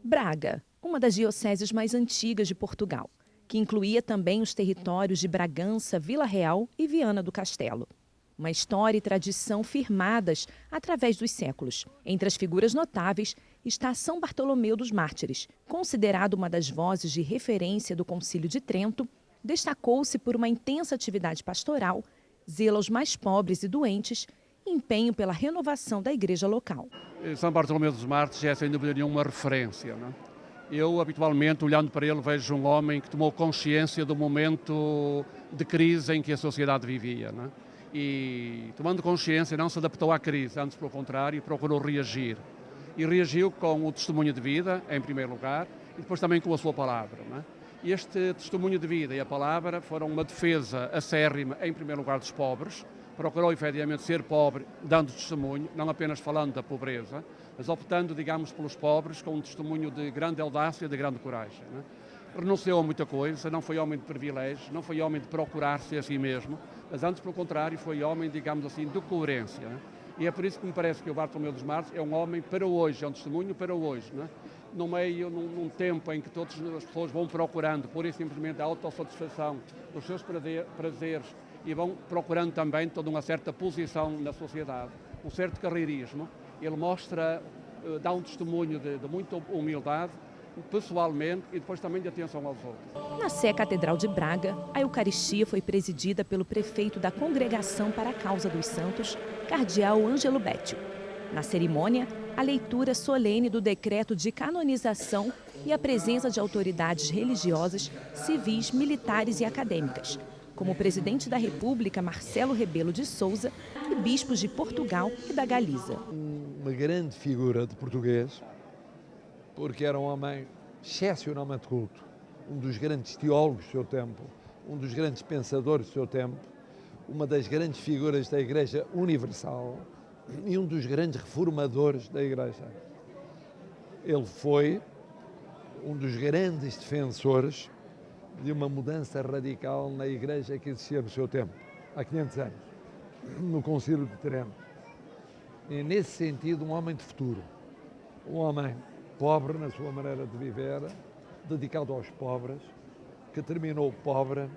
Braga, uma das dioceses mais antigas de Portugal, que incluía também os territórios de Bragança, Vila Real e Viana do Castelo. Uma história e tradição firmadas através dos séculos. Entre as figuras notáveis está São Bartolomeu dos Mártires, considerado uma das vozes de referência do Concílio de Trento. Destacou-se por uma intensa atividade pastoral, zelo aos mais pobres e doentes e empenho pela renovação da igreja local. São Bartolomeu dos Mártires é, sem dúvida nenhuma, uma referência, não é? Eu, habitualmente, olhando para ele, vejo um homem que tomou consciência do momento de crise em que a sociedade vivia, não é? E, tomando consciência, não se adaptou à crise, antes, pelo contrário, procurou reagir. E reagiu com o testemunho de vida, em primeiro lugar, e depois também com a sua palavra, não é? E este testemunho de vida e a palavra foram uma defesa acérrima, em primeiro lugar, dos pobres. Procurou, efetivamente, ser pobre, dando testemunho, não apenas falando da pobreza, mas optando, digamos, pelos pobres com um testemunho de grande audácia, de grande coragem, não é? Renunciou a muita coisa, não foi homem de privilégios, não foi homem de procurar-se a si mesmo, mas antes, pelo contrário, foi homem, digamos assim, de coerência, não é? E é por isso que me parece que o Bartolomeu dos Mártires é um homem para hoje, é um testemunho para hoje, não é? Num tempo em que todas as pessoas vão procurando, pura e simplesmente, a autossatisfação dos seus prazeres e vão procurando também toda uma certa posição na sociedade, um certo carreirismo, ele mostra, dá um testemunho de muita humildade, pessoalmente, e depois também de atenção aos outros. Na Sé Catedral de Braga, a Eucaristia foi presidida pelo prefeito da Congregação para a Causa dos Santos, cardeal Ângelo Bétio. Na cerimônia, a leitura solene do decreto de canonização e a presença de autoridades religiosas, civis, militares e acadêmicas, como o presidente da República, Marcelo Rebelo de Sousa, e bispos de Portugal e da Galiza. Uma grande figura de português, porque era um homem excepcionalmente culto, um dos grandes teólogos do seu tempo, um dos grandes pensadores do seu tempo, uma das grandes figuras da Igreja Universal e um dos grandes reformadores da Igreja. Ele foi um dos grandes defensores de uma mudança radical na Igreja que existia no seu tempo, há 500 anos, no Concílio de Trento. E, nesse sentido, um homem de futuro, um homem pobre na sua maneira de viver, dedicado aos pobres, que terminou pobre.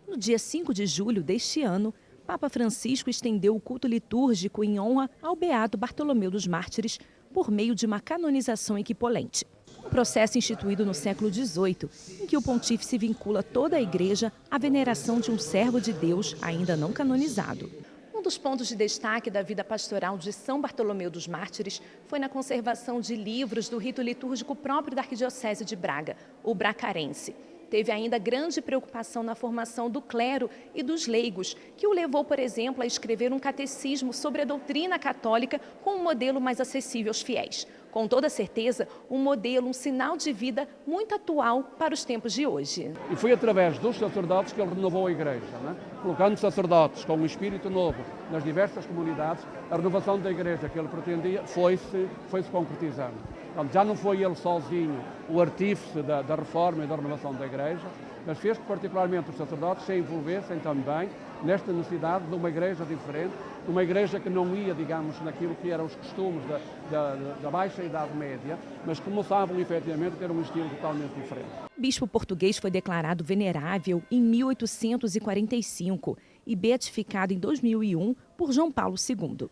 No dia 5 de julho deste ano, Papa Francisco estendeu o culto litúrgico em honra ao beato Bartolomeu dos Mártires por meio de uma canonização equipolente. Um processo instituído no século XVIII, em que o pontífice vincula toda a igreja à veneração de um servo de Deus ainda não canonizado. Um dos pontos de destaque da vida pastoral de São Bartolomeu dos Mártires foi na conservação de livros do rito litúrgico próprio da Arquidiocese de Braga, o bracarense. Teve ainda grande preocupação na formação do clero e dos leigos, que o levou, por exemplo, a escrever um catecismo sobre a doutrina católica com um modelo mais acessível aos fiéis. Com toda certeza, um modelo, um sinal de vida muito atual para os tempos de hoje. E foi através dos sacerdotes que ele renovou a Igreja, não é? Colocando sacerdotes com um espírito novo nas diversas comunidades, a renovação da Igreja que ele pretendia foi-se concretizando. Então, já não foi ele sozinho o artífice da reforma e da renovação da Igreja, mas fez que particularmente os sacerdotes se envolvessem também nesta necessidade de uma Igreja diferente, de uma Igreja que não ia, digamos, naquilo que eram os costumes da Baixa Idade Média, mas que começavam efetivamente a ter um estilo totalmente diferente. O bispo português foi declarado venerável em 1845 e beatificado em 2001 por João Paulo II.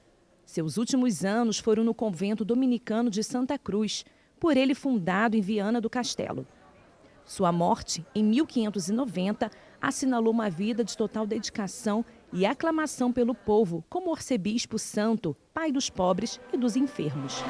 Seus últimos anos foram no convento dominicano de Santa Cruz, por ele fundado em Viana do Castelo. Sua morte, em 1590, assinalou uma vida de total dedicação e aclamação pelo povo como arcebispo santo, pai dos pobres e dos enfermos.